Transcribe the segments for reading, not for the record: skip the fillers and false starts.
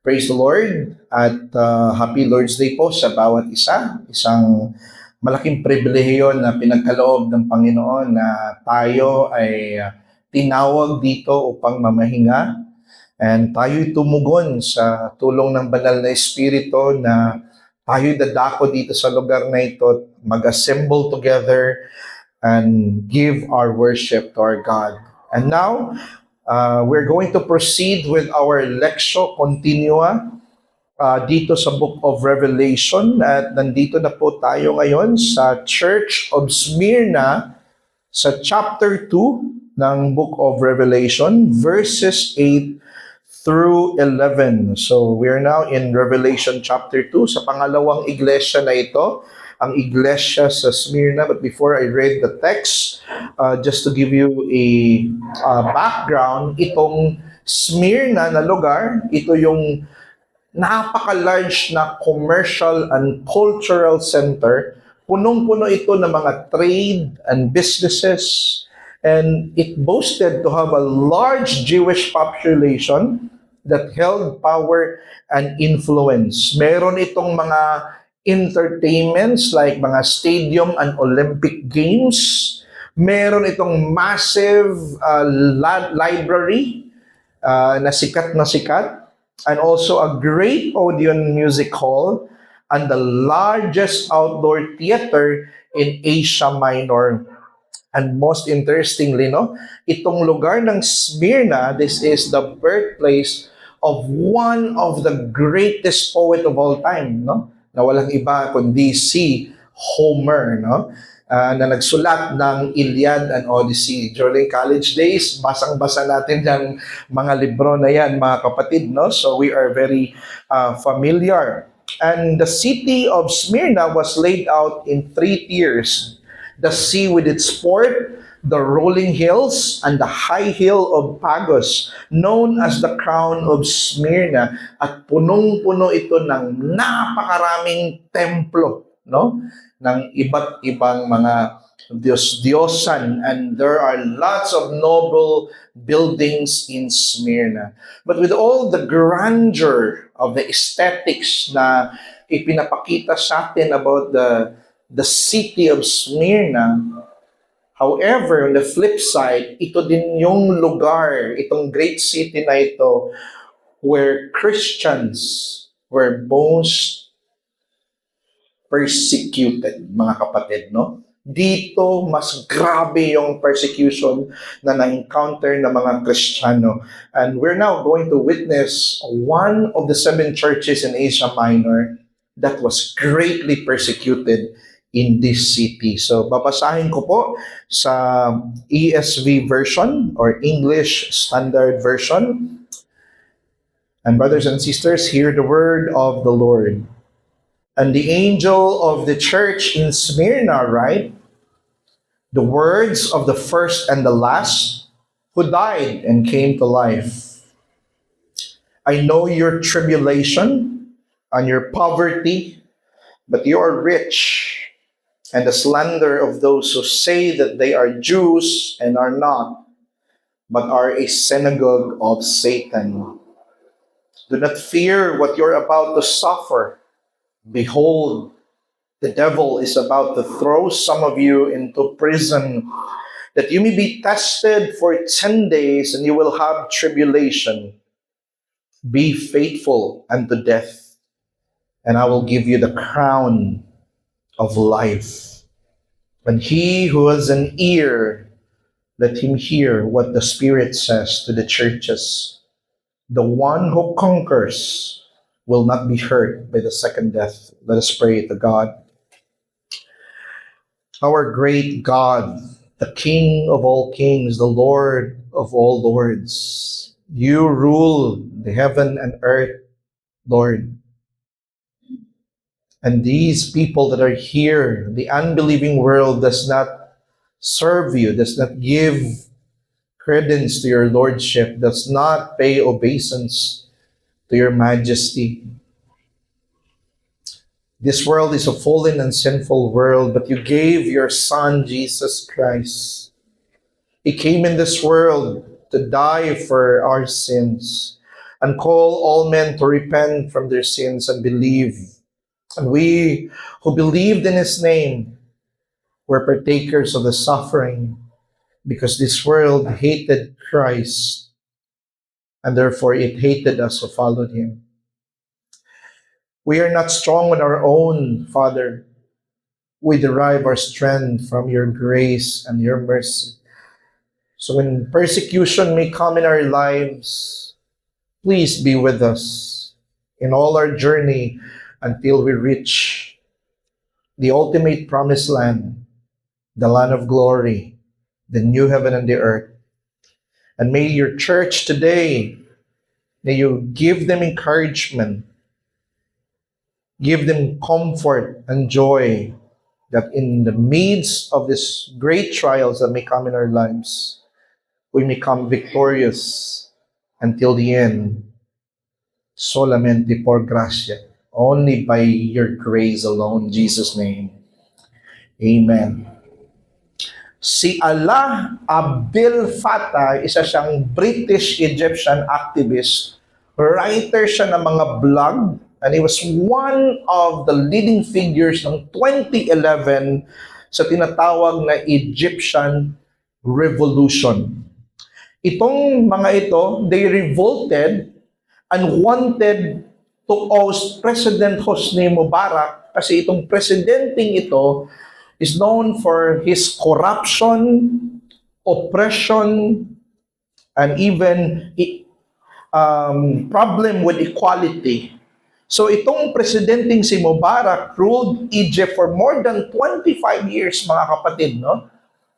Praise the Lord at Happy Lord's Day po sa bawat isa. Isang malaking pribilehiyo na pinagkaloob ng Panginoon na tayo ay tinawag dito upang mamahinga and tayo'y tumugon sa tulong ng banal na Espiritu na tayo'y dadako dito sa lugar na ito at mag-assemble together and give our worship to our God. And now, we're going to proceed with our Lectio Continua dito sa Book of Revelation. At nandito na po tayo ngayon sa Church of Smyrna sa chapter 2 ng Book of Revelation, verses 8 through 11. So we're now in Revelation chapter 2 sa pangalawang iglesia na ito, ang iglesia sa Smyrna. But before I read the text, just to give you a background, itong Smyrna na lugar, ito yung napaka-large na commercial and cultural center. Punong-puno ito ng mga trade and businesses. And it boasted to have a large Jewish population that held power and influence. Meron itong mga entertainments like mga stadium and Olympic Games. Meron itong massive library na sikat, and also a great Odeon Music Hall and the largest outdoor theater in Asia Minor. And most interestingly, itong lugar ng Smyrna, this is the birthplace of one of the greatest poet of all time, na walang iba kundi si Homer, na nagsulat ng Iliad and Odyssey. During college days, basang-basa natin yung mga libro na yan, mga kapatid. So we are very familiar. And the city of Smyrna was laid out in 3 tiers. The sea with its port, the rolling hills, and the high hill of Pagos, known as the crown of Smyrna. At punong-puno ito ng napakaraming templo, ng iba't ibang mga Diyos-Diyosan, and there are lots of noble buildings in Smyrna. But with all the grandeur of the aesthetics na ipinapakita sa atin about the city of Smyrna, however, on the flip side, ito din yung lugar, itong great city na ito, where Christians were most persecuted, mga kapatid, Dito, mas grabe yung persecution na na-encounter ng mga Kristiyano. And we're now going to witness one of the 7 churches in Asia Minor that was greatly persecuted in this city. So, babasahin ko po sa ESV version or English Standard Version. And brothers and sisters, hear the word of the Lord. And the angel of the church in Smyrna write, the words of the first and the last, who died and came to life. I know your tribulation and your poverty, but you are rich, and the slander of those who say that they are Jews and are not, but are a synagogue of Satan. Do not fear what you're about to suffer. Behold, the devil is about to throw some of you into prison, that you may be tested for 10 days, and you will have tribulation. Be faithful unto death, and I will give you the crown of life. And he who has an ear, let him hear what the Spirit says to the churches. The one who conquers will not be hurt by the second death. Let us pray to God. Our great God, the King of all kings, the Lord of all lords, you rule the heaven and earth, Lord. And these people that are here, the unbelieving world does not serve you, does not give credence to your lordship, does not pay obeisance to your majesty. This world is a fallen and sinful world, but you gave your Son, Jesus Christ. He came in this world to die for our sins. and call all men to repent from their sins and believe. And we who believed in his name were partakers of the suffering, because this world hated Christ, and therefore it hated us who followed him. We are not strong on our own, Father. We derive our strength from your grace and your mercy. So when persecution may come in our lives, please be with us in all our journey until we reach the ultimate promised land, the land of glory, the new heaven and the earth. And may your church today, may you give them encouragement, give them comfort and joy, that in the midst of these great trials that may come in our lives, we may come victorious until the end, solamente por gracia, only by your grace alone, in Jesus' name. Amen. Si Alaa Abdel Fattah, isa siyang British-Egyptian activist, writer siya ng mga blog, and he was one of the leading figures ng 2011 sa tinatawag na Egyptian Revolution. Itong mga ito, they revolted and wanted to oust President Hosni Mubarak, kasi itong presidenteng ito is known for his corruption, oppression, and even problem with equality. So itong presidenteng si Mubarak ruled Egypt for more than 25 years, mga kapatid, no?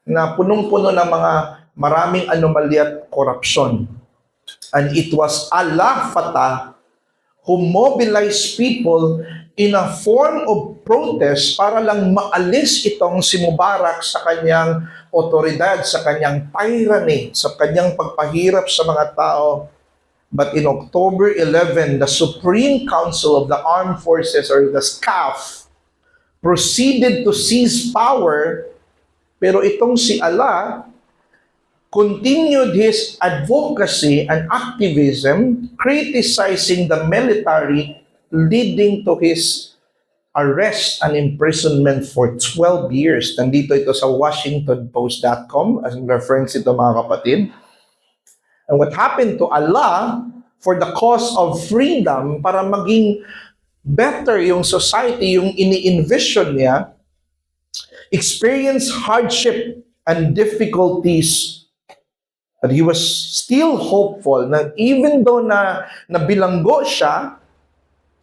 Na punong-puno ng mga maraming anomalya at korupsyon. And it was Alaa Fattah who mobilized people in a form of protest para lang maalis itong si Mubarak sa kanyang otoridad, sa kanyang tyranny, sa kanyang pagpahirap sa mga tao. But in October 11, the Supreme Council of the Armed Forces, or the SCAF, proceeded to seize power, pero itong si Alaa continued his advocacy and activism, criticizing the military, leading to his arrest and imprisonment for 12 years. Nandito ito sa WashingtonPost.com, as reference ito, mga kapatid. And what happened to Alaa, for the cause of freedom, para maging better yung society, yung ini-envision niya, experienced hardship and difficulties. But he was still hopeful na even though na nabilanggo siya,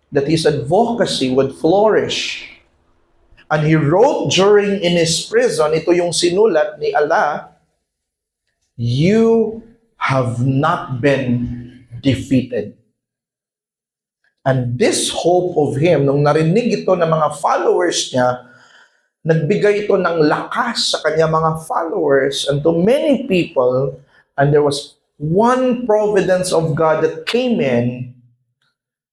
that his advocacy would flourish. And he wrote during in his prison, ito yung sinulat ni Alaa, "You have not been defeated." And this hope of him, nung narinig ito ng mga followers niya, nagbigay ito ng lakas sa kanya mga followers and to many people. And there was one providence of God that came in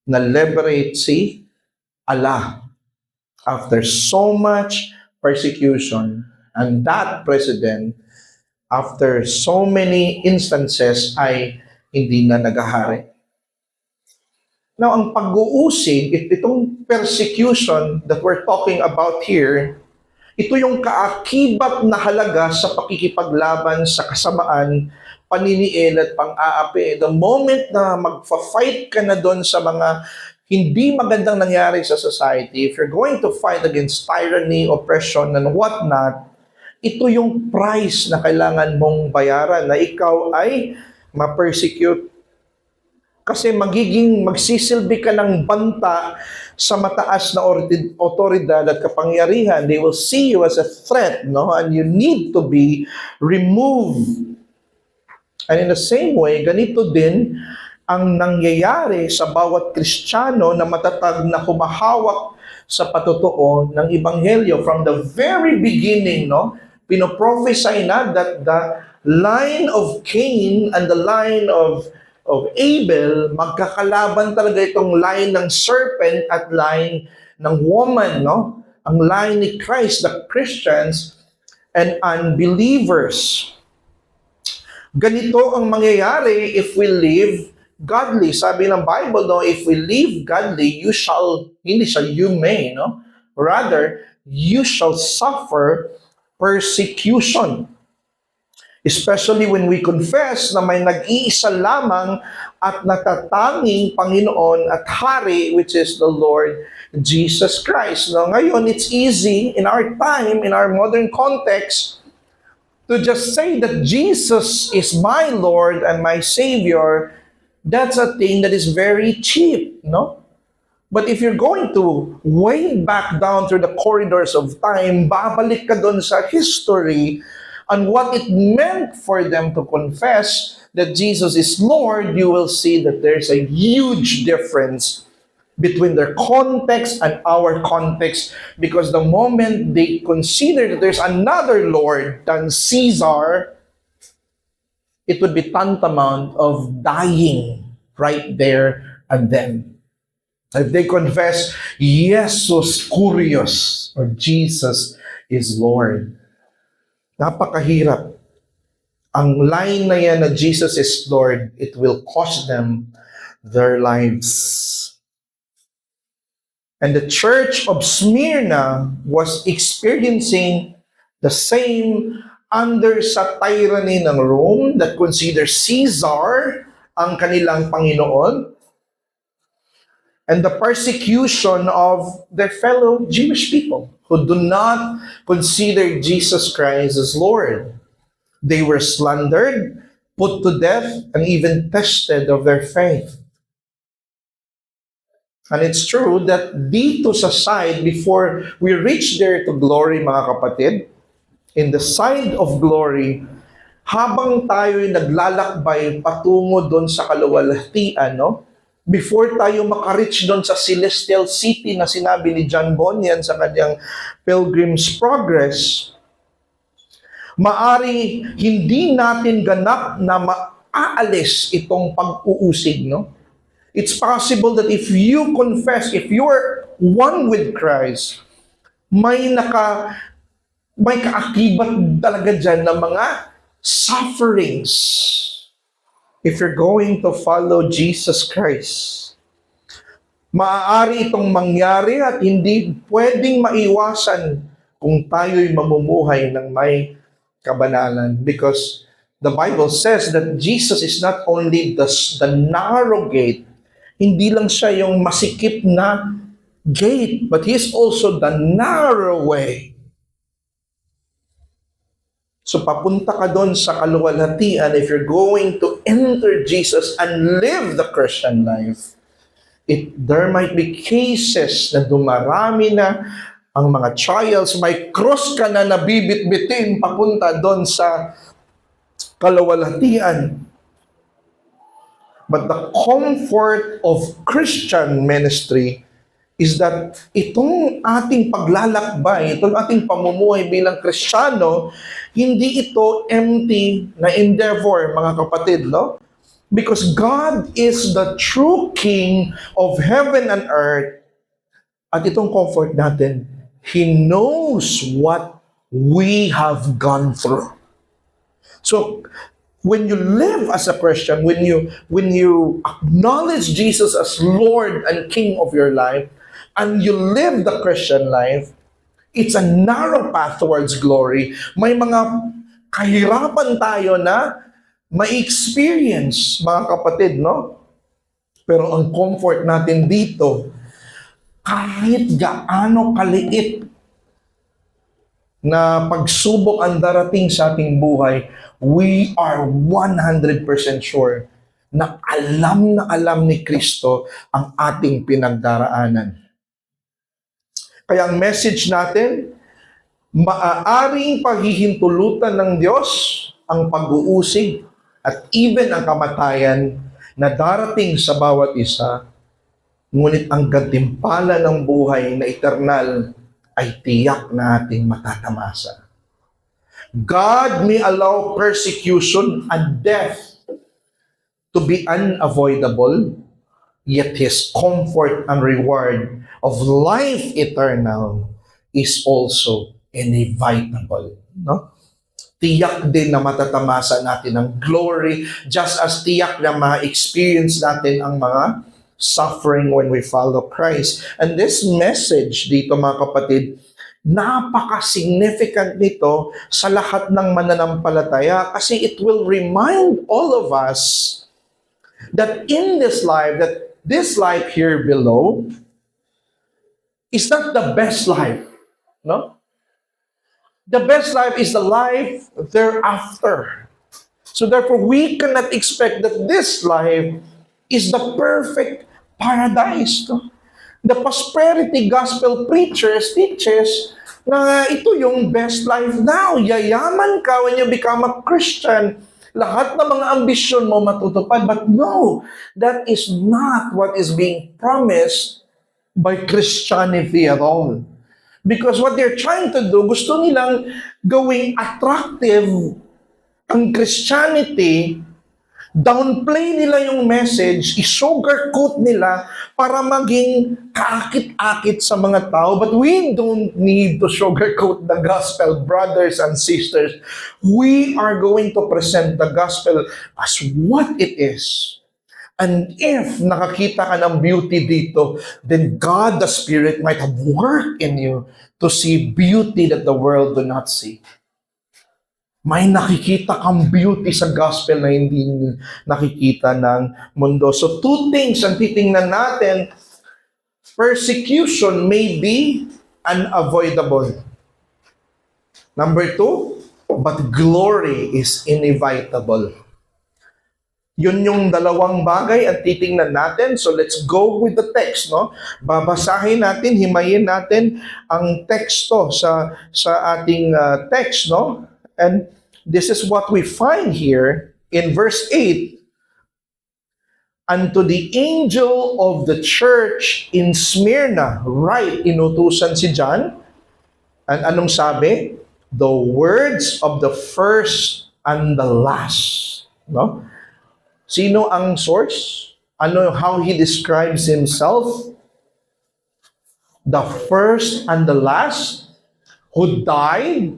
na liberate si Alaa after so much persecution. And that president, after so many instances, ay hindi na nagahari. Now, ang pag-uusig, itong persecution that we're talking about here, ito yung kaakibat na halaga sa pakikipaglaban sa kasamaan, paniniil at pang-aapi. The moment na magfa-fight ka na doon sa mga hindi magandang nangyari sa society, if you're going to fight against tyranny, oppression, and whatnot, ito yung price na kailangan mong bayaran, na ikaw ay ma-persecute. Kasi magsisilbi ka ng banta sa mataas na otoridad at kapangyarihan. They will see you as a threat, no? And you need to be removed. And in the same way, ganito din ang nangyayari sa bawat Kristiyano na matatag na humahawak sa patotoo ng Ebanghelyo. From the very beginning, no, pinoprophesy na that the line of Cain and the line of Abel, magkakalaban talaga itong line ng serpent at line ng woman, no? Ang line ni Christ, the Christians and unbelievers. Ganito ang mangyayari if we live godly. Sabi ng Bible, no, if we live godly, hindi siya you may, no? Rather, you shall suffer persecution. Especially when we confess na may nag-iisa lamang at natatanging Panginoon at Hari, which is the Lord Jesus Christ. Now, ngayon, it's easy in our time, in our modern context, to just say that Jesus is my Lord and my Savior. That's a thing that is very cheap, no? But if you're going to way back down through the corridors of time, babalik ka dun sa history and what it meant for them to confess that Jesus is Lord, you will see that there's a huge difference between their context and our context, because the moment they consider that there's another Lord than Caesar, it would be tantamount of dying right there and then. If they confess, Jesus Kyrios, or Jesus is Lord. Napakahirap. Ang line na yan na Jesus is Lord, it will cost them their lives. And the church of Smyrna was experiencing the same under sa tyranny ng Rome that considers Caesar ang kanilang Panginoon, and the persecution of their fellow Jewish people who do not consider Jesus Christ as Lord. They were slandered, put to death, and even tested of their faith. And it's true that dito sa side, before we reach there to glory, mga kapatid, in the side of glory, habang tayo'y naglalakbay patungo doon sa kaluwalhatian, no? Before tayo makareach doon sa celestial city na sinabi ni John Bunyan sa kanyang Pilgrim's Progress, maari hindi natin ganap na maaalis itong pag-uusig, no? It's possible that if you confess, if you are one with Christ, may kaakibat talaga dyan ng mga sufferings. If you're going to follow Jesus Christ, maaari itong mangyari at hindi pwedeng maiwasan kung tayo'y mamumuhay ng may kabanalan. Because the Bible says that Jesus is not only the narrow gate, hindi lang siya yung masikip na gate, but He is also the narrow way. So papunta ka doon sa kaluwalhatian if you're going to enter Jesus and live the Christian life. There might be cases na dumarami na ang mga trials, may cross ka na nabibit-bitin papunta doon sa kaluwalhatian. But the comfort of Christian ministry is that itong ating paglalakbay, itong ating pamumuhay bilang Kristiyano, hindi ito empty na endeavor, mga kapatid, no? Because God is the true King of heaven and earth. At itong comfort natin, He knows what we have gone through. So, when you live as a Christian, when you acknowledge Jesus as Lord and King of your life, and you live the Christian life, it's a narrow path towards glory. May mga kahirapan tayo na ma-experience, mga kapatid, no? Pero ang comfort natin dito, kahit gaano kaliit na pagsubok ang darating sa ating buhay, we are 100% sure na alam ni Kristo ang ating pinagdaraanan. Kaya ang message natin, maaaring paghihintulutan ng Diyos ang pag-uusig at even ang kamatayan na darating sa bawat isa, ngunit ang gantimpala ng buhay na eternal ay tiyak na ating matatamasa. God may allow persecution and death to be unavoidable, yet His comfort and reward of life eternal is also inevitable. No? tiyak din na matatamasa natin ng glory, just as tiyak na ma-experience natin ang mga suffering when we follow Christ. And this message dito mga kapatid, napaka-significant nito sa lahat ng mananampalataya kasi it will remind all of us that in this life, that this life here below is not the best life, no? The best life is the life thereafter. So therefore, we cannot expect that this life is the perfect paradise. No? The prosperity gospel preachers teaches na ito yung best life now. Yayaman ka when you become a Christian. Lahat ng mga ambisyon mo matutupad. But no, that is not what is being promised by Christianity at all. Because what they're trying to do, gusto nilang gawing attractive ang Christianity, downplay nila yung message, i-sugarcoat nila para maging kaakit-akit sa mga tao. But we don't need to sugarcoat the gospel, brothers and sisters. We are going to present the gospel as what it is. And if nakakita ka ng beauty dito, then God the Spirit might have worked in you to see beauty that the world do not see. May nakikita kang beauty sa gospel na hindi nakikita ng mundo. So two things ang titingnan natin. Persecution may be unavoidable. Number two, but glory is inevitable. Yun yung dalawang bagay ang titingnan natin. So let's go with the text, no? Babasahin natin, himayin natin ang teksto sa ating text, no? And this is what we find here in verse 8. Unto the angel of the church in Smyrna, right, inutusan si John. And anong sabi? The words of the first and the last, no? Sino ang source? Ano, how he describes himself? The first and the last who died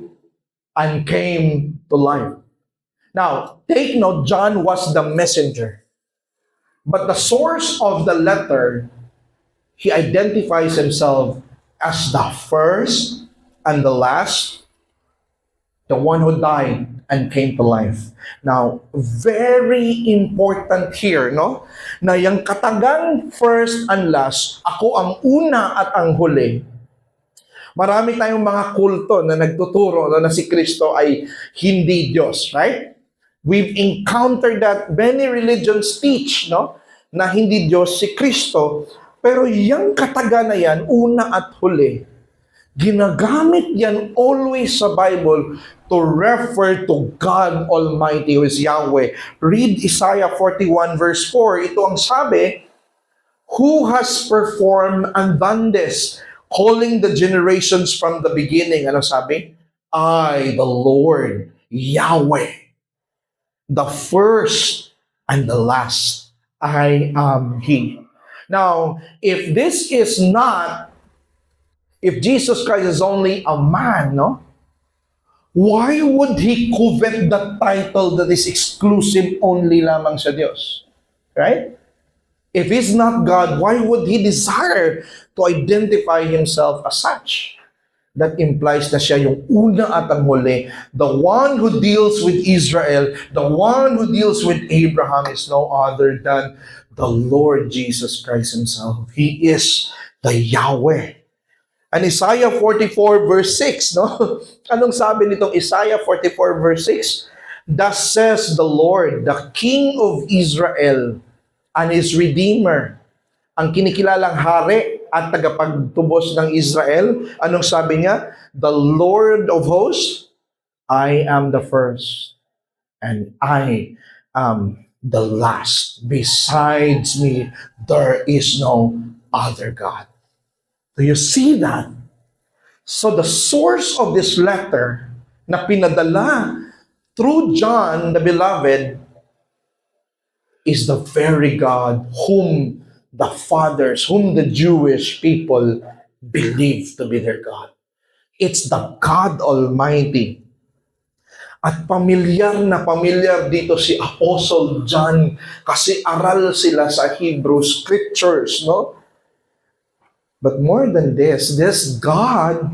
and came to life. Now, take note, John was the messenger. But the source of the letter, he identifies himself as the first and the last, the one who died and came to life. Now, very important here, no? Na yung katagang first and last, ako ang una at ang huli. Marami tayong mga kulto na nagtuturo na si Kristo ay hindi Diyos, right? We've encountered that many religions teach, no? Na hindi Diyos si Kristo. Pero yung kataga na yan, una at huli, ginagamit yan always sa Bible to refer to God Almighty, who is Yahweh. Read Isaiah 41 verse 4. Ito ang sabi, who has performed and done this, calling the generations from the beginning. Ano sabi? I, the Lord, Yahweh, the first and the last. I am He. Now, if this is not, if Jesus Christ is only a man, no? Why would He covet that title that is exclusive only lamang sa Diyos? Right? If He's not God, why would He desire to identify Himself as such? That implies na siya yung una at ang huli. The one who deals with Israel, the one who deals with Abraham is no other than the Lord Jesus Christ Himself. He is the Yahweh. And Isaiah 44 verse 6, no? Anong sabi nitong Isaiah 44 verse 6? Thus says the Lord, the King of Israel and His Redeemer, ang kinikilalang hari at tagapagtubos ng Israel. Anong sabi niya? The Lord of hosts, I am the first and I am the last. Besides me, there is no other God. Do you see that? So the source of this letter na pinadala through John the Beloved is the very God whom the fathers, whom the Jewish people believe to be their God. It's the God Almighty. At pamilyar dito si Apostle John kasi aral sila sa Hebrew Scriptures, no? But more than this God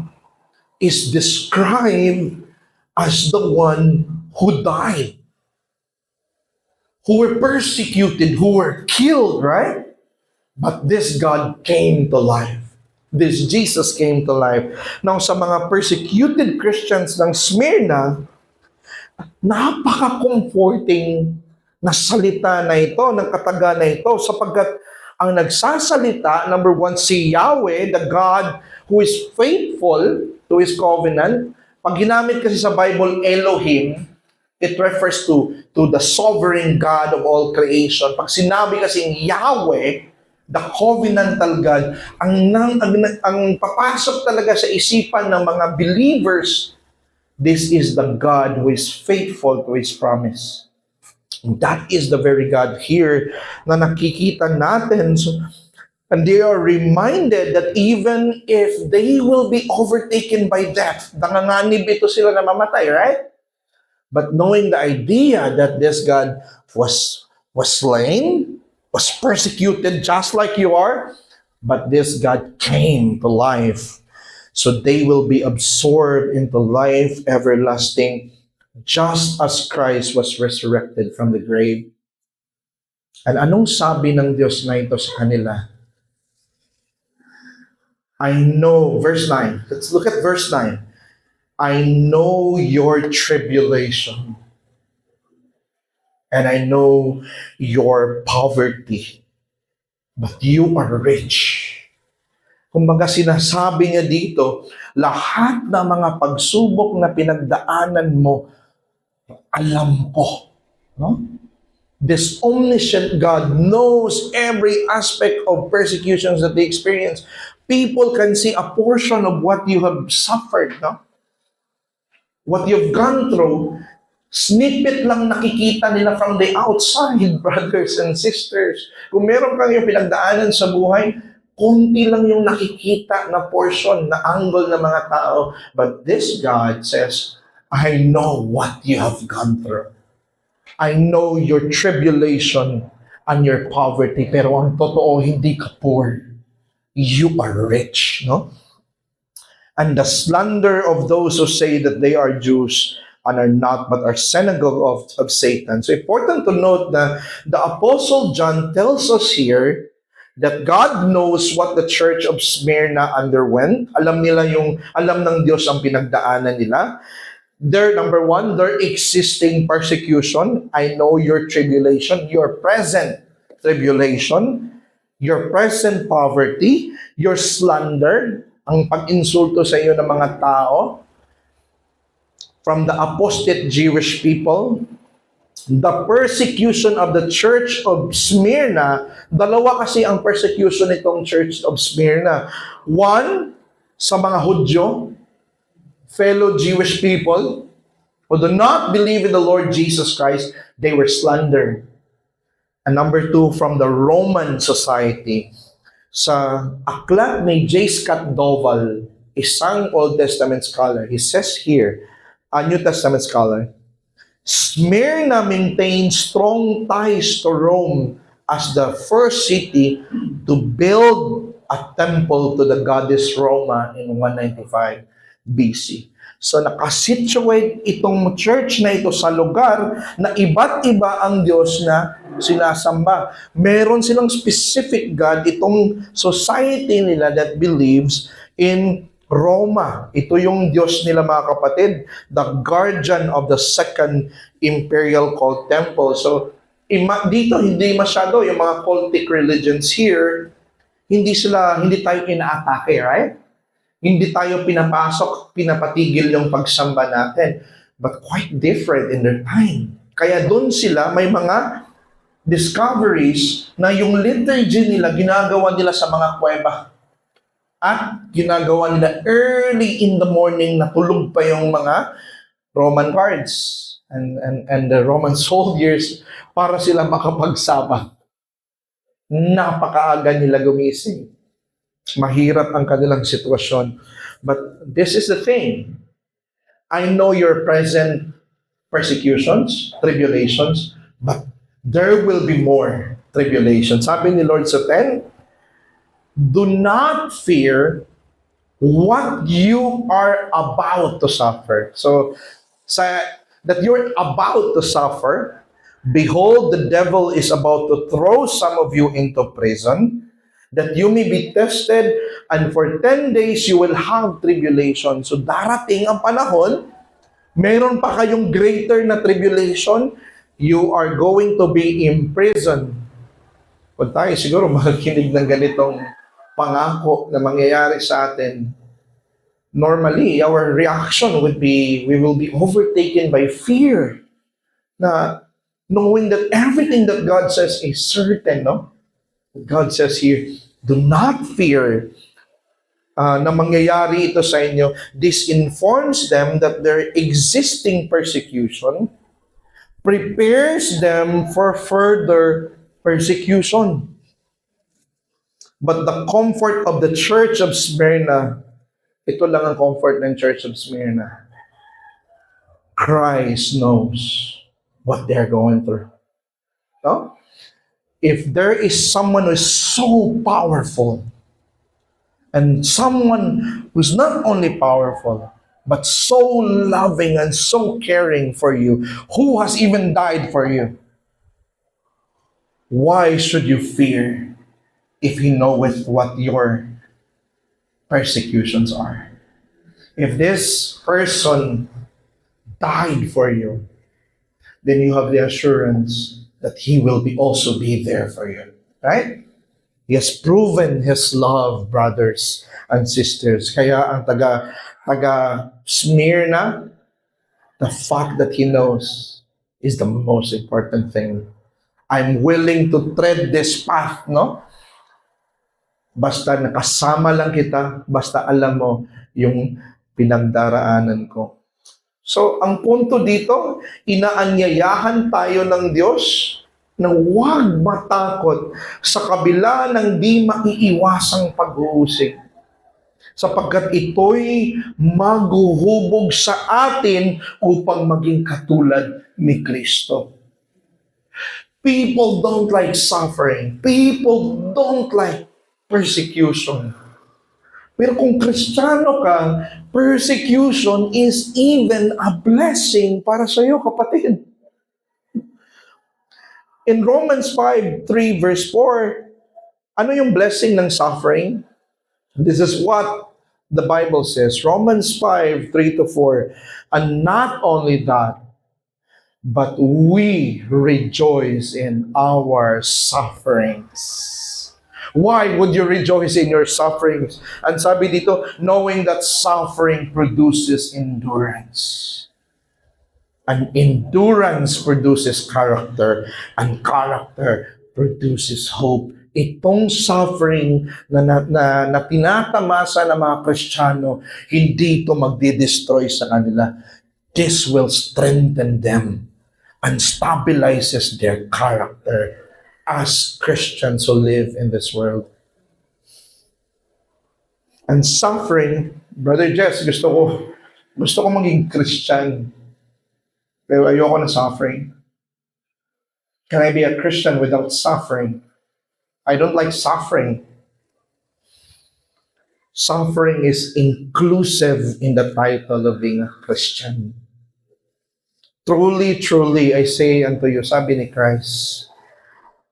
is described as the one who died, who were persecuted, who were killed, right? But this God came to life. This Jesus came to life. Now, sa mga persecuted Christians ng Smyrna, napaka-comforting na salita na ito, ng kataga na ito, sapagkat ang nagsasalita, number one, si Yahweh, the God who is faithful to His covenant. Pag ginamit kasi sa Bible, Elohim, it refers to the sovereign God of all creation. Pag sinabi kasing Yahweh, the covenantal God, ang papasok talaga sa isipan ng mga believers, this is the God who is faithful to His promise. And that is the very God here na nakikita natin. So, and they are reminded that even if they will be overtaken by death, nanganganib ito sila na mamatay, right? But knowing the idea that this God was slain, was persecuted just like you are, but this God came to life. So they will be absorbed into life everlasting, just as Christ was resurrected from the grave. And anong sabi ng Diyos na ito sa kanila? I know, verse 9. Let's look at verse 9. I know your tribulation, and I know your poverty, but you are rich. Kumbaga sinasabi niya dito, lahat ng mga pagsubok na pinagdaanan mo, alam ko. No? This omniscient God knows every aspect of persecutions that they experience. People can see a portion of what you have suffered, no? What you've gone through, snippet lang nakikita nila from the outside, brothers and sisters. Kung meron kang yung pinagdaanan sa buhay, konti lang yung nakikita na portion, na angle ng mga tao. But this God says, I know what you have gone through. I know your tribulation and your poverty. Pero ang totoo, hindi ka poor. You are rich, no? And the slander of those who say that they are Jews and are not, but are synagogue of Satan. So important to note that the Apostle John tells us here that God knows what the church of Smyrna underwent. Alam ng Diyos ang pinagdaanan nila. Number one, their existing persecution. I know your tribulation, your present tribulation, your present poverty, your slander, ang pag-insulto sa iyo ng mga tao, from the apostate Jewish people, the persecution of the church of Smyrna. Dalawa kasi ang persecution nitong church of Smyrna. One, sa mga Hudyo, fellow Jewish people, who do not believe in the Lord Jesus Christ, they were slandered. And number two, from the Roman society. Sa aklat ni J. Scott Dovall, isang Old Testament scholar, he says here, a New Testament scholar, Smyrna maintained strong ties to Rome as the first city to build a temple to the goddess Roma in 195 BC. So nakasituate itong church na ito sa lugar na iba't iba ang Diyos na sinasamba. Meron silang specific God, itong society nila that believes in Roma. Ito yung Diyos nila, mga kapatid, the guardian of the second imperial cult temple. So dito hindi masyado yung mga cultic religions here, hindi tayo inaatake, right? Hindi tayo pinapatigil yung pagsamba natin. But quite different in their time. Kaya doon sila, may mga discoveries na yung liturgy nila, ginagawa nila sa mga kuweba. At ginagawa nila early in the morning na tulog pa yung mga Roman guards and the Roman soldiers para sila makapagsaba. Napakaaga nila gumising. Mahirap ang kanilang sitwasyon. But this is the thing. I know your present persecutions, tribulations, but there will be more tribulations. Sabi ni Lord sa 10, do not fear what you are about to suffer. So, that you're about to suffer, behold, the devil is about to throw some of you into prison, that you may be tested, and for 10 days you will have tribulation. So darating ang panahon, meron pa kayong greater na tribulation, you are going to be imprisoned. Kung tayo siguro makikinig ng ganitong pangako na mangyayari sa atin, normally, our reaction would be, we will be overtaken by fear. Na knowing that everything that God says is certain, no? God says here, do not fear na mangyayari ito sa inyo. This informs them that their existing persecution prepares them for further persecution. But the comfort of the church of Smyrna, ito lang ang comfort ng Church of Smyrna. Christ knows what they're going through. No? If there is someone who is so powerful, and someone who's not only powerful, but so loving and so caring for you, who has even died for you, why should you fear if He knoweth what your persecutions are? If this person died for you, then you have the assurance that He will also be there for you. Right? He has proven His love, brothers and sisters. Kaya ang taga Smyrna, the fact that he knows is the most important thing. I'm willing to tread this path, no? Basta nakasama lang kita, basta alam mo yung pinagdaraanan ko. So, ang punto dito, inaanyayahan tayo ng Diyos na huwag matakot sa kabila ng di maiiwasang pag-uusig. Sapagkat ito'y maghuhubog sa atin upang maging katulad ni Kristo. People don't like suffering. People don't like persecution. Pero kung Kristiyano ka, persecution is even a blessing para sa iyo, kapatid. In Romans 5:3 verse 4, ano yung blessing ng suffering? This is what the Bible says. Romans 5:3-4. And not only that, but we rejoice in our sufferings. Why would you rejoice in your sufferings? And sabi dito, knowing that suffering produces endurance. And endurance produces character, and character produces hope. Itong suffering na tinatamasa ng mga Kristiyano, hindi ito magdi-destroy sa kanila. This will strengthen them and stabilizes their character as Christians who live in this world. And suffering, Brother Jess, gusto ko maging Christian. Pero ayoko na suffering. Can I be a Christian without suffering? I don't like suffering. Suffering is inclusive in the title of being a Christian. Truly, truly, I say unto you, sabi ni Christ,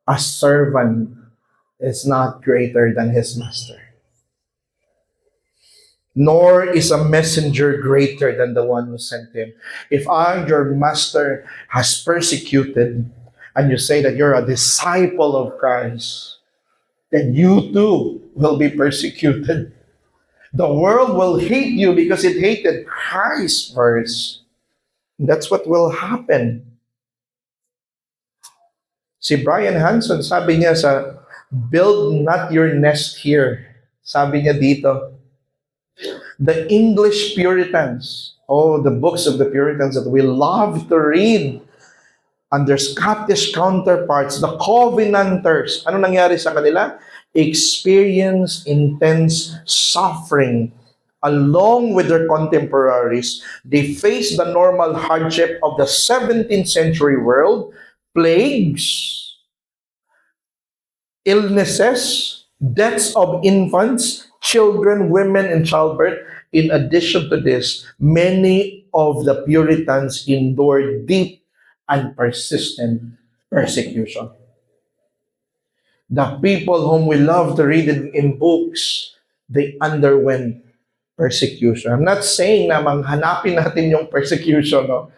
a servant is not greater than his master. Nor is a messenger greater than the one who sent him. If your master, has persecuted, and you say that you're a disciple of Christ, then you too will be persecuted. The world will hate you because it hated Christ first. That's what will happen. Si Brian Hanson, sabi niya sa Build Not Your Nest Here, sabi niya dito, the English Puritans, the books of the Puritans that we love to read, and their Scottish counterparts, the Covenanters, ano nangyari sa kanila? Experience intense suffering along with their contemporaries, they faced the normal hardship of the 17th century world, plagues, illnesses, deaths of infants, children, women in childbirth. In addition to this, many of the Puritans endured deep and persistent persecution. The people whom we love to read in books, they underwent persecution. I'm not saying na manghanapin natin yung persecution, no?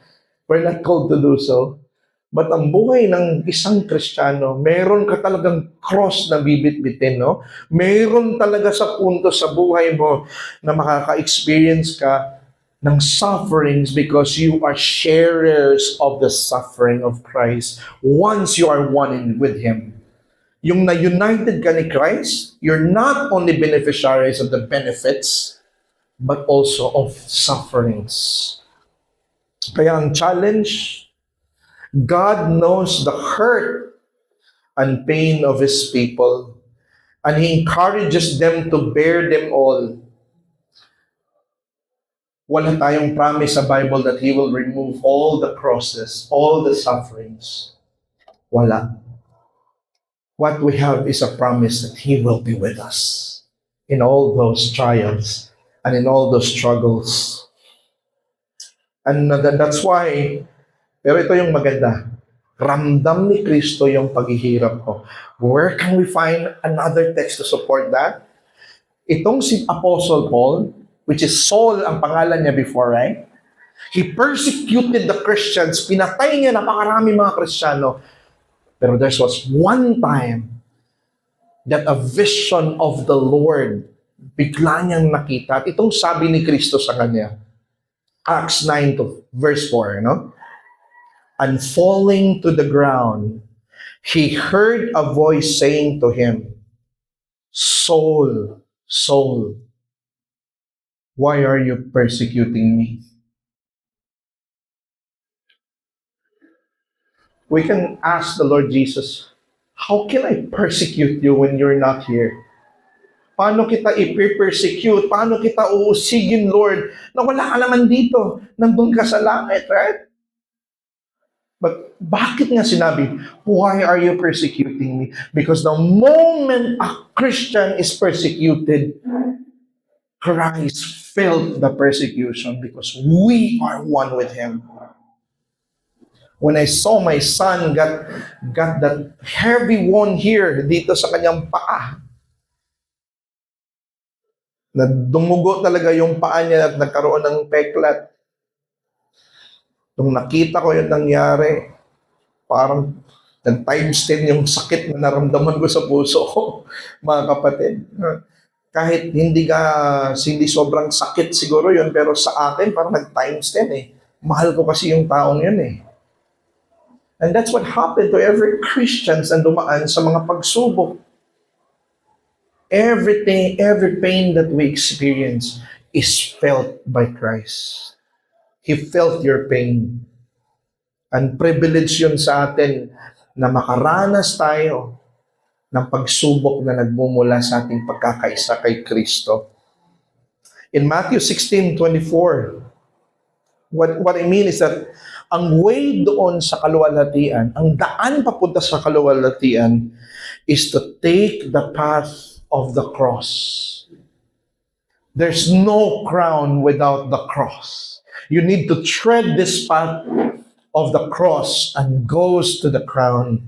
We're not called to do so. But ang buhay ng isang Kristiyano, meron ka talagang cross na bibit-bitin, no? Meron talaga sa punto sa buhay mo na makaka-experience ka ng sufferings because you are sharers of the suffering of Christ once you are one with Him. Yung na-united ka ni Christ, you're not only beneficiaries of the benefits, but also of sufferings. Kaya ang challenge, God knows the hurt and pain of His people, and He encourages them to bear them all. Wala tayong promise sa Bible that He will remove all the crosses, all the sufferings. Wala. What we have is a promise that He will be with us in all those trials and in all those struggles. And that's why, pero ito yung maganda, ramdam ni Kristo yung paghihirap ko. Where can we find another text to support that? Itong si Apostle Paul, which is Saul ang pangalan niya before, right? He persecuted the Christians, pinatay niya napakarami mga Kristiyano. Pero there was one time that a vision of the Lord bigla niyang nakita. At itong sabi ni Kristo sa kanya, Acts 9 to verse 4, no? And falling to the ground, he heard a voice saying to him, Saul, Saul, why are you persecuting me? We can ask the Lord Jesus, how can I persecute you when you're not here? Paano kita i-persecute? Paano kita uusigin, Lord, na wala ka naman dito? Nandun ka sa langit, right? But bakit nga sinabi, why are you persecuting me? Because the moment a Christian is persecuted, Christ felt the persecution because we are one with Him. When I saw my son got that heavy wound here dito sa kanyang paa, na dumugo talaga yung paa niya at nagkaroon ng peklat. Nung nakita ko yung nangyari, parang nag-times 10 yung sakit na naramdaman ko sa puso ko, mga kapatid. Kahit hindi sobrang sakit siguro yun, pero sa akin parang nag-times 10 eh. Mahal ko kasi yung taong yun eh. And that's what happened to every Christian na dumaan sa mga pagsubok. Everything, every pain that we experience is felt by Christ. He felt your pain. And privilege yun sa atin na makaranas tayo ng pagsubok na nagmumula sa ating pagkakaisa kay Kristo. In Matthew 16:24, what I mean is that ang way doon sa kaluwalhatian, ang daan papunta sa kaluwalhatian is to take the path of the cross. There's no crown without the cross. You need to tread this path of the cross and goes to the crown.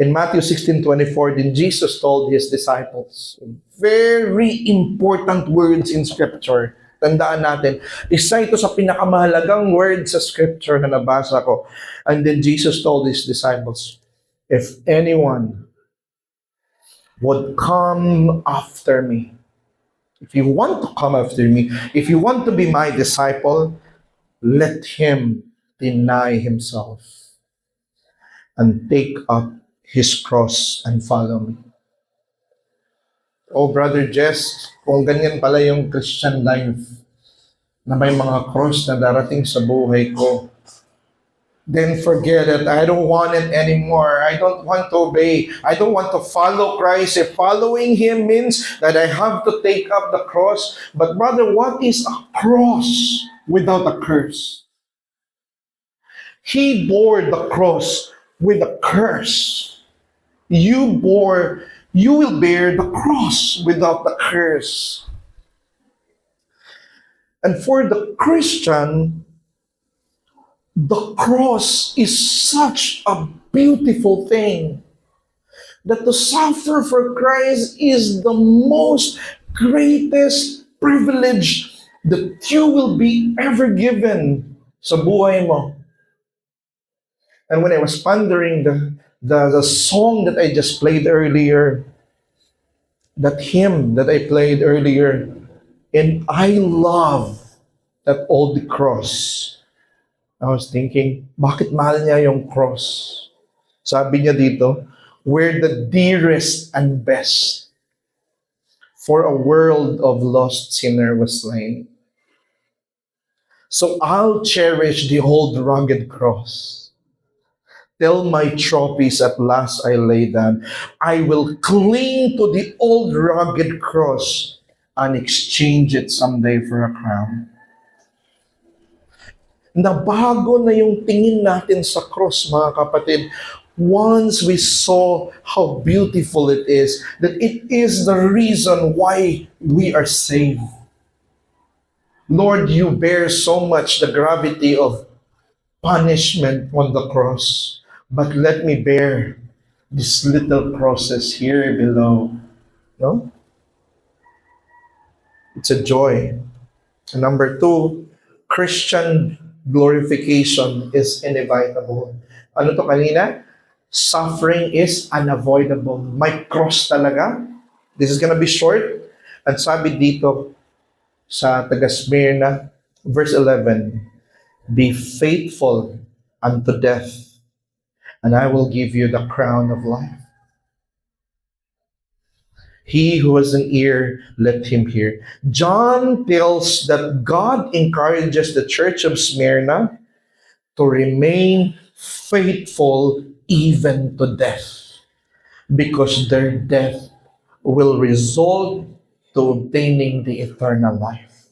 In Matthew 16:24, then Jesus told His disciples, very important words in Scripture. Tandaan natin, isa ito sa pinakamahalagang word sa Scripture na nabasa ko. And then Jesus told His disciples, if anyone would come after me, if you want to come after me, if you want to be my disciple, let him deny himself and take up his cross and follow me. Oh, Brother Jess, kung ganyan pala yung Christian life, na may mga cross na darating sa buhay ko, then forget it. I don't want it anymore. I don't want to obey. I don't want to follow Christ. If following Him means that I have to take up the cross. But brother, what is a cross without a curse? He bore the cross with a curse. You will bear the cross without the curse. And for the Christian, the cross is such a beautiful thing that to suffer for Christ is the most greatest privilege that you will be ever given sa buhay mo. And when I was pondering the song that I just played earlier, that hymn that I played earlier, and I love that old cross. I was thinking, bakit mahal niya yung cross? Sabi niya dito, where the dearest and best for a world of lost sinner was slain. So I'll cherish the old rugged cross. Till my trophies at last I lay down, I will cling to the old rugged cross and exchange it someday for a crown. Nabago na yung tingin natin sa cross, mga kapatid, once we saw how beautiful it is, that it is the reason why we are saved. Lord, you bear so much the gravity of punishment on the cross, but let me bear these little crosses here below. No? It's a joy. And number two, Christian glorification is inevitable. Ano to kanina? Suffering is unavoidable. May cross talaga. This is gonna be short. At sabi dito sa taga Smyrna, verse 11, be faithful unto death, and I will give you the crown of life. He who has an ear, let him hear. John tells that God encourages the church of Smyrna to remain faithful even to death, because their death will result to obtaining the eternal life.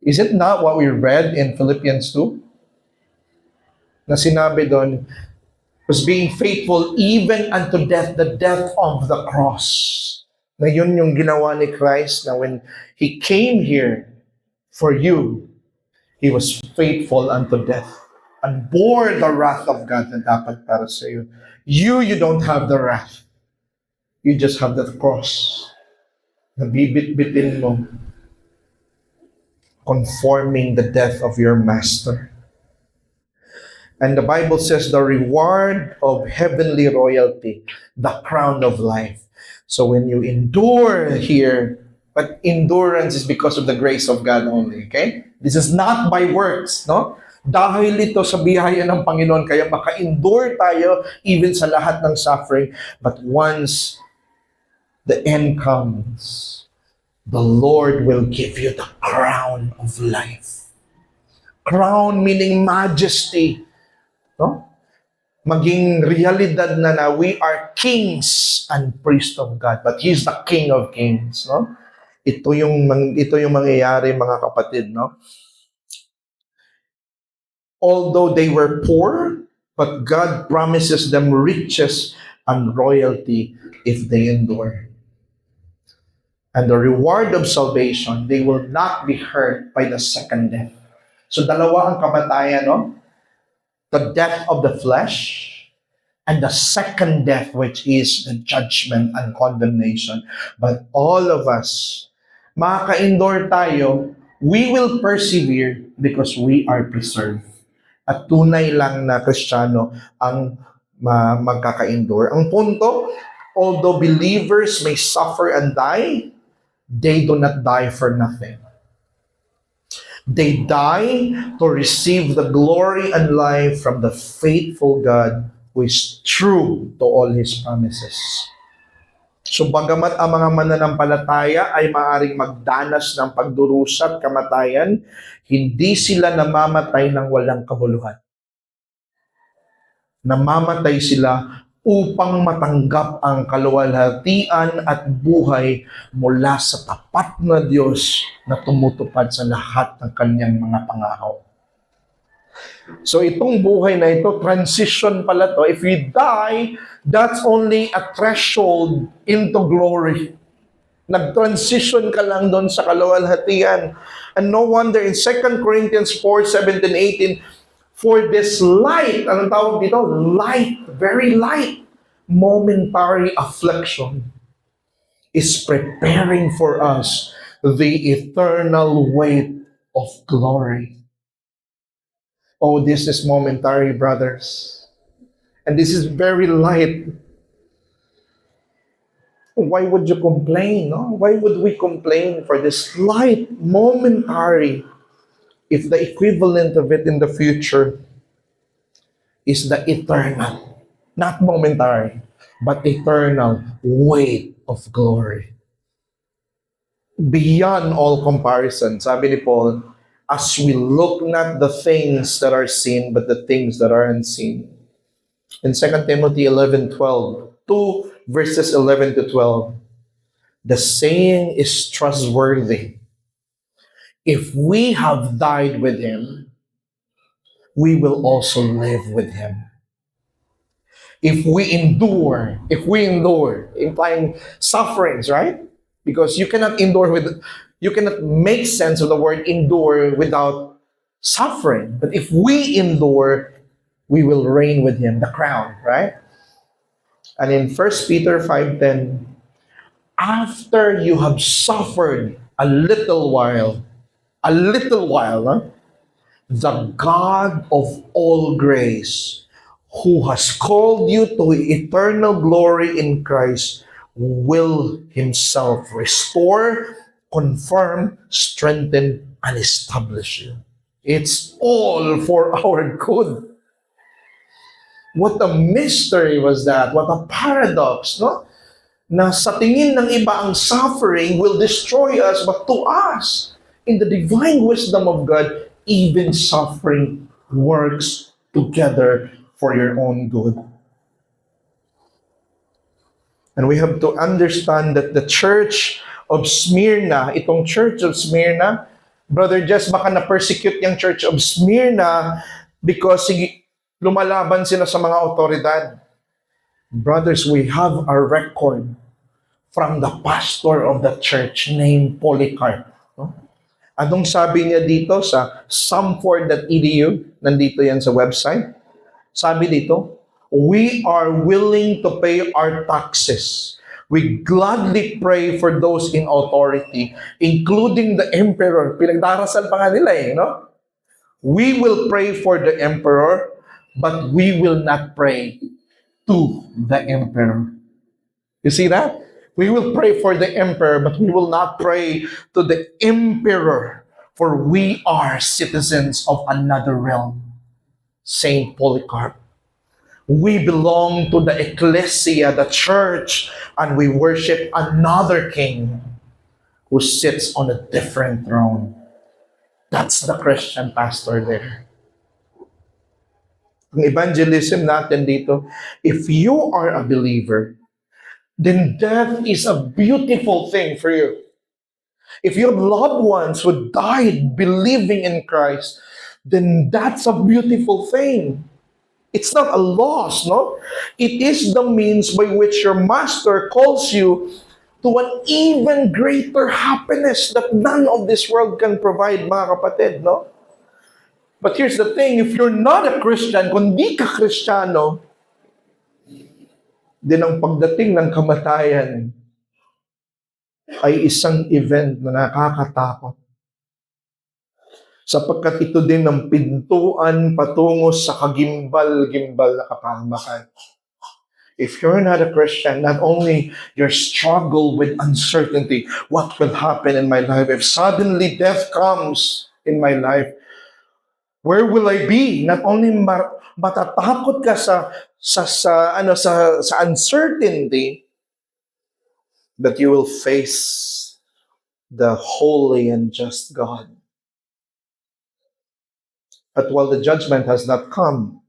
Is it not what we read in Philippians 2? Na sinabi doon, was being faithful even unto death, the death of the cross. Na yun yung ginawa ni Christ, na when He came here for you, He was faithful unto death and bore the wrath of God na dapat para sa iyo. You don't have the wrath. You just have the cross. Nabibit-bitin mo, conforming the death of your master. And the Bible says the reward of heavenly royalty, the crown of life. So when you endure here, but endurance is because of the grace of God only, okay? This is not by works, no? Dahil ito sa biyaya ng Panginoon, kaya maka-endure tayo even sa lahat ng suffering. But once the end comes, the Lord will give you the crown of life. Crown meaning majesty. No? Maging realidad na we are kings and priests of God, but He's the King of Kings, no? Ito yung mangyayari, mga kapatid, no? Although they were poor, but God promises them riches and royalty if they endure. And the reward of salvation, they will not be hurt by the second death. So dalawa ang kamatayan, no? The death of the flesh, and the second death, which is the judgment and condemnation. But all of us, makaka-endure tayo, we will persevere because we are preserved. At tunay lang na Kristiyano ang magkaka-endure. Ang punto, although believers may suffer and die, they do not die for nothing. They die to receive the glory and life from the faithful God who is true to all His promises. So bagamat ang mga mananampalataya ay maaaring magdanas ng pagdurusa at kamatayan, hindi sila namamatay ng walang kabuluhan. Namamatay sila upang matanggap ang kaluwalhatian at buhay mula sa tapat na Diyos na tumutupad sa lahat ng kanyang mga pangako. So itong buhay na ito, transition pala to. If we die, that's only a threshold into glory. Nag-transition ka lang doon sa kaluwalhatian. And no wonder in 2 Corinthians 4:17-18, for this light, anong tawag dito? Light, very light, momentary affliction is preparing for us the eternal weight of glory. Oh, this is momentary, brothers. And this is very light. Why would you complain? No? Why would we complain for this light, momentary, if the equivalent of it in the future is the eternal, not momentary, but eternal weight of glory? Beyond all comparison, sabi ni Paul, as we look not the things that are seen, but the things that are unseen. In 2 Timothy 11:12, 2 verses 11 to 12, the saying is trustworthy. If we have died with him, we will also live with him. If we endure, implying sufferings, right? Because you cannot make sense of the word endure without suffering. But if we endure, we will reign with him, the crown, right? And in 1 Peter 5:10, after you have suffered a little while, huh? The God of all grace, who has called you to eternal glory in Christ, will himself restore, confirm, strengthen, and establish you. It's all for our good. What a mystery was that? What a paradox, no? Na sa tingin ng iba ang suffering will destroy us, but to us, in the divine wisdom of God, even suffering works together for your own good. And we have to understand that the church of Smyrna, itong church of Smyrna, Brother Jess, baka na-persecute yung church of Smyrna because lumalaban sila sa mga otoridad. Brothers, we have a record from the pastor of the church named Polycarp. No? Anong sabi niya dito sa samford.edu? Nandito yan sa website. Sabi dito, we are willing to pay our taxes. We gladly pray for those in authority, including the emperor. Pinagdarasal pa nga nila no? We will pray for the emperor, but we will not pray to the emperor. You see that? We will pray for the emperor, but we will not pray to the emperor, for we are citizens of another realm. Saint Polycarp. We belong to the ecclesia, the church, and we worship another king who sits on a different throne. That's the Christian pastor there. Ang evangelism natin dito, if you are a believer, then death is a beautiful thing for you. If you have loved ones who died believing in Christ, then that's a beautiful thing. It's not a loss, no? It is the means by which your master calls you to an even greater happiness that none of this world can provide, mga kapatid, no? But here's the thing, if you're not a Christian, kung di ka Kristiyano, din ang pagdating ng kamatayan ay isang event na nakakatakot. Sapagkat ito din ang pintuan patungo sa kagimbal-gimbal na kapahamakan. If you're not a Christian, not only your struggle with uncertainty, what will happen in my life? If suddenly death comes in my life, where will I be? Not only matatakot ka sa uncertainty, that you will face the holy and just God. But while the judgment has not come,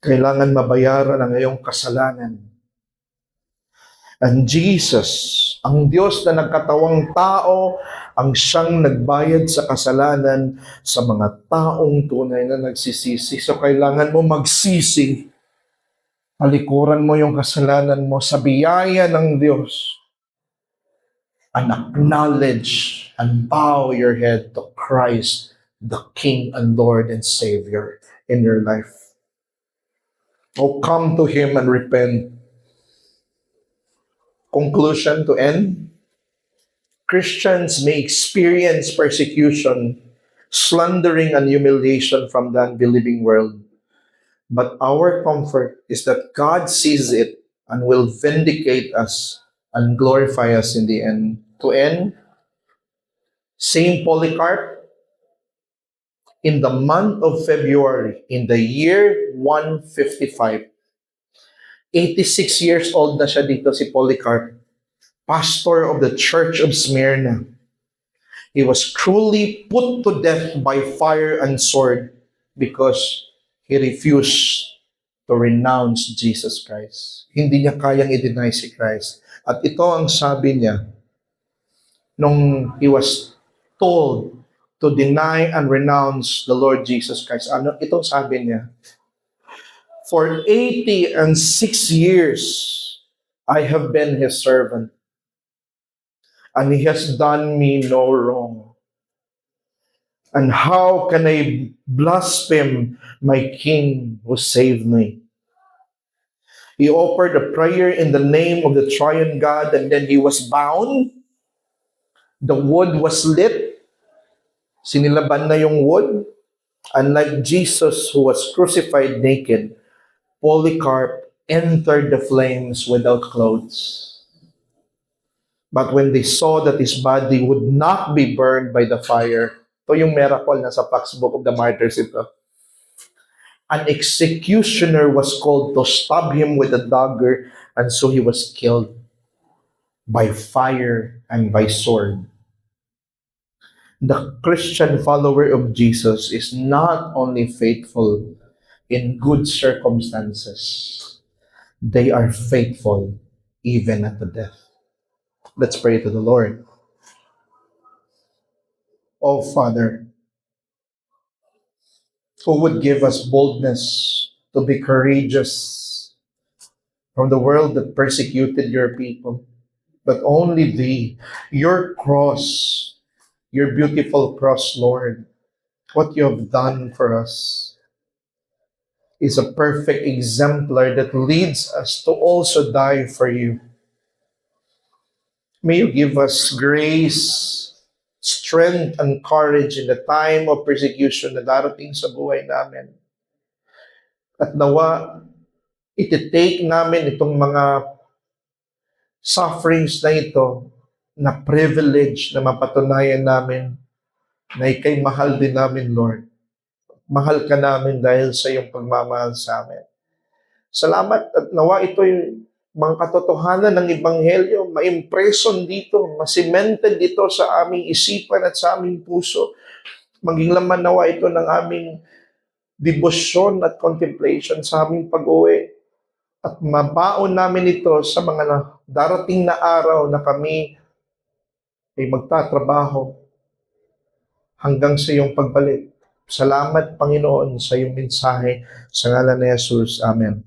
kailangan mabayaran ang iyong kasalanan. And Jesus, ang Diyos na nagkatawang tao, ang siyang nagbayad sa kasalanan sa mga taong tunay na nagsisisi. So kailangan mo magsisi. Halikuran mo yung kasalanan mo sa biyaya ng Diyos. And acknowledge and bow your head to Christ, the King and Lord and Savior in your life. Oh, come to Him and repent. Conclusion to end. Christians may experience persecution, slandering, and humiliation from the unbelieving world. But our comfort is that God sees it and will vindicate us and glorify us in the end. To end, Saint Polycarp, in the month of February, in the year 155, 86 years old na siya dito si Polycarp, pastor of the Church of Smyrna. He was cruelly put to death by fire and sword because he refused to renounce Jesus Christ. Hindi niya kayang i-deny si Christ. At ito ang sabi niya nung he was told to deny and renounce the Lord Jesus Christ. Ano ito sabi niya? For 86 years, I have been His servant, and He has done me no wrong. And how can I blaspheme my King who saved me? He offered a prayer in the name of the triune God, and then he was bound. The wood was lit. Sinilaban na yung wood. Unlike Jesus who was crucified naked, Polycarp entered the flames without clothes. But when they saw that his body would not be burned by the fire, ito yung miracle na sa Pax Book of the Martyrs ito. An executioner was called to stab him with a dagger, and so he was killed by fire and by sword. The Christian follower of Jesus is not only faithful in good circumstances, they are faithful even at the death. Let's pray to the Lord. Oh Father, who would give us boldness to be courageous from the world that persecuted your people, but only Thee, your cross, your beautiful cross, Lord, what you have done for us is a perfect exemplar that leads us to also die for you. May you give us grace, strength, and courage in the time of persecution na darating sa buhay namin. At nawa, iti-take namin itong mga sufferings na ito na privilege na mapatunayan namin na ikay mahal din namin, Lord. Mahal ka namin dahil sa iyong pagmamahal sa amin. Salamat at nawa ito yung mga katotohanan ng Ebanghelyo, ma-impreson dito, ma-cemented dito sa aming isipan at sa aming puso. Maging laman nawa ito ng aming debosyon at contemplation sa aming pag-uwi. At mabaon namin ito sa mga darating na araw na kami ay magtatrabaho hanggang sa iyong pagbalik. Salamat, Panginoon, sa iyong mensahe. Sa ngalan ni Jesus. Amen.